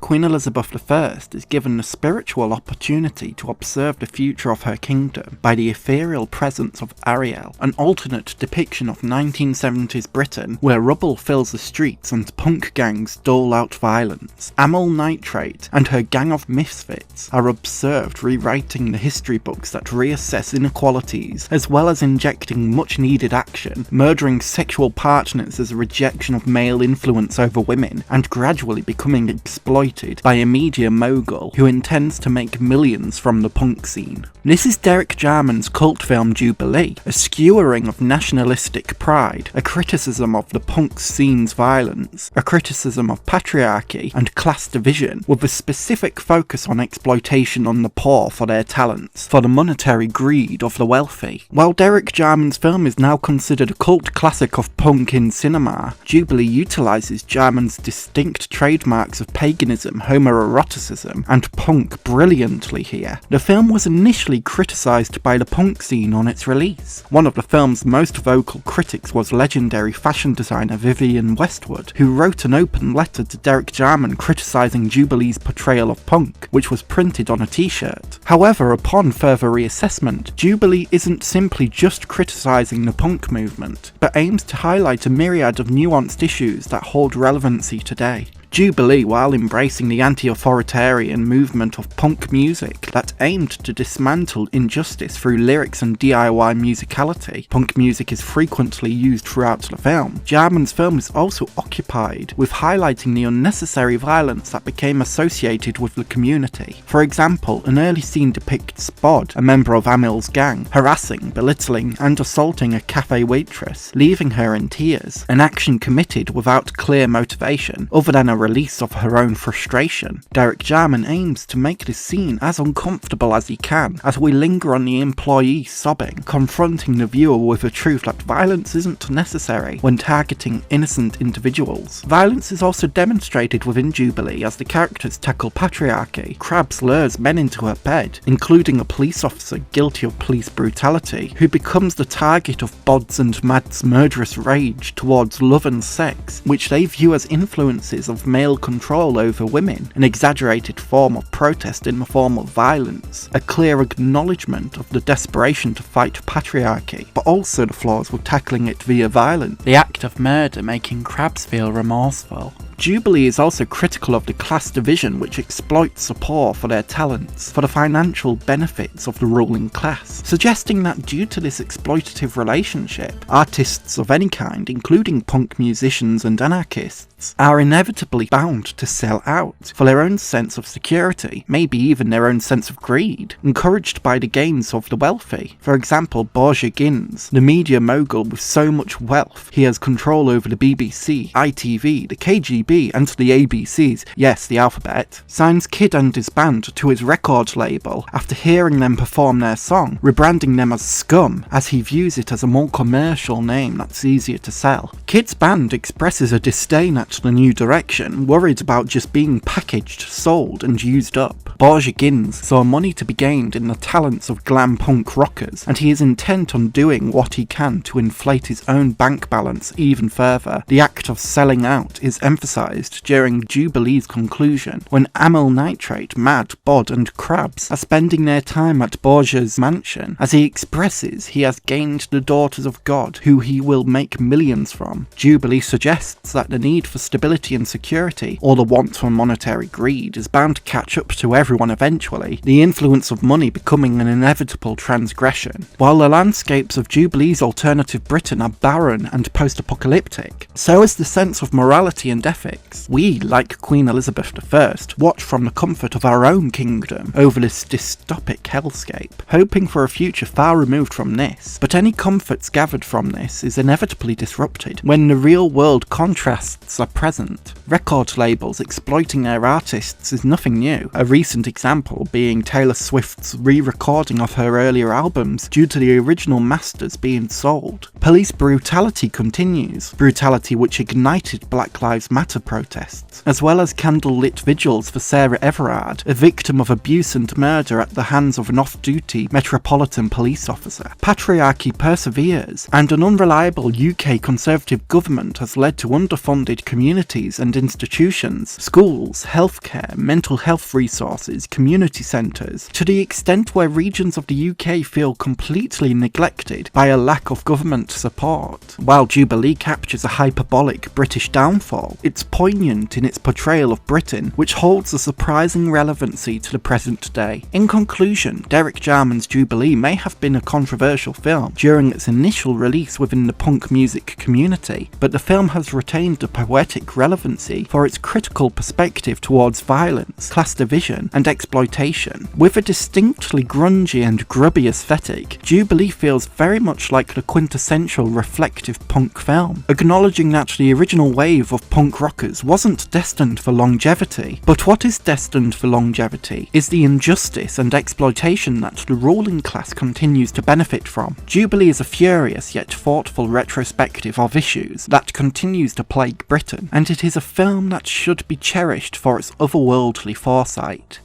Queen Elizabeth I is given the spiritual opportunity to observe the future of her kingdom by the ethereal presence of Ariel, an alternate depiction of 1970s Britain where rubble fills the streets and punk gangs dole out violence. Amyl Nitrate and her gang of misfits are observed rewriting the history books that reassess inequalities, as well as injecting much needed action, murdering sexual partners as a rejection of male influence over women, and gradually becoming exploited by a media mogul who intends to make millions from the punk scene. This is Derek Jarman's cult film Jubilee, a skewering of nationalistic pride, a criticism of the punk scene's violence, a criticism of patriarchy and class division, with a specific focus on exploitation on the poor for their talents, for the monetary greed of the wealthy. While Derek Jarman's film is now considered a cult classic of punk in cinema, Jubilee utilises Jarman's distinct trademarks of paganism, homoeroticism, and punk brilliantly here. The film was initially criticised by the punk scene on its release. One of the film's most vocal critics was legendary fashion designer Vivienne Westwood, who wrote an open letter to Derek Jarman criticising Jubilee's portrayal of punk, which was printed on a t-shirt. However, upon further reassessment, Jubilee isn't simply just criticising the punk movement, but aims to highlight a myriad of nuanced issues that hold relevancy today. Jubilee, while embracing the anti-authoritarian movement of punk music that aimed to dismantle injustice through lyrics and DIY musicality, punk music is frequently used throughout the film. Jarman's film is also occupied with highlighting the unnecessary violence that became associated with the community. For example, an early scene depicts Bod, a member of Amyl's gang, harassing, belittling, and assaulting a cafe waitress, leaving her in tears, an action committed without clear motivation, other than a release of her own frustration. Derek Jarman aims to make this scene as uncomfortable as he can, as we linger on the employee sobbing, confronting the viewer with the truth that violence isn't necessary when targeting innocent individuals. Violence is also demonstrated within Jubilee as the characters tackle patriarchy. Crabs lures men into her bed, including a police officer guilty of police brutality, who becomes the target of Bod's and Mad's murderous rage towards love and sex, which they view as influences of male control over women, an exaggerated form of protest in the form of violence, a clear acknowledgement of the desperation to fight patriarchy, but also the flaws with tackling it via violence, the act of murder making Crabs feel remorseful. Jubilee is also critical of the class division which exploits the poor for their talents, for the financial benefits of the ruling class, suggesting that due to this exploitative relationship, artists of any kind, including punk musicians and anarchists, are inevitably bound to sell out for their own sense of security, maybe even their own sense of greed, encouraged by the gains of the wealthy. For example, Borja Gins, the media mogul with so much wealth, he has control over the BBC, ITV, the KGB, and the ABCs, yes, the alphabet, signs Kid and his band to his record label after hearing them perform their song, rebranding them as Scum, as he views it as a more commercial name that's easier to sell. Kid's band expresses a disdain at the new direction, worried about just being packaged, sold, and used up. Borja Gins saw money to be gained in the talents of glam punk rockers, and he is intent on doing what he can to inflate his own bank balance even further. The act of selling out is emphasized during Jubilee's conclusion, when Amyl Nitrate, Mad, Bod, and Crabs are spending their time at Borja's mansion, as he expresses he has gained the daughters of God, who he will make millions from. Jubilee suggests that the need for stability and security, or the want for monetary greed, is bound to catch up to everyone eventually, the influence of money becoming an inevitable transgression. While the landscapes of Jubilee's alternative Britain are barren and post-apocalyptic, so is the sense of morality and ethics. We, like Queen Elizabeth I, watch from the comfort of our own kingdom over this dystopic hellscape, hoping for a future far removed from this. But any comforts gathered from this is inevitably disrupted when the real-world contrasts are present. Record labels exploiting their artists is nothing new, a recent example being Taylor Swift's re-recording of her earlier albums due to the original masters being sold. Police brutality continues, brutality which ignited Black Lives Matter water protests, as well as candlelit vigils for Sarah Everard, a victim of abuse and murder at the hands of an off-duty Metropolitan Police officer. Patriarchy perseveres, and an unreliable UK Conservative government has led to underfunded communities and institutions, schools, healthcare, mental health resources, community centres, to the extent where regions of the UK feel completely neglected by a lack of government support. While Jubilee captures a hyperbolic British downfall, it's poignant in its portrayal of Britain, which holds a surprising relevancy to the present day. In conclusion, Derek Jarman's Jubilee may have been a controversial film during its initial release within the punk music community, but the film has retained a poetic relevancy for its critical perspective towards violence, class division, and exploitation. With a distinctly grungy and grubby aesthetic, Jubilee feels very much like the quintessential reflective punk film, acknowledging that the original wave of punk rockers wasn't destined for longevity. But what is destined for longevity is the injustice and exploitation that the ruling class continues to benefit from. Jubilee is a furious yet thoughtful retrospective of issues that continues to plague Britain, and it is a film that should be cherished for its otherworldly foresight.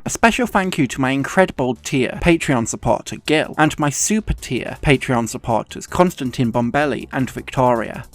A special thank you to my incredible tier Patreon supporter Gil, and my super tier Patreon supporters Constantine Bombelli and Victoria.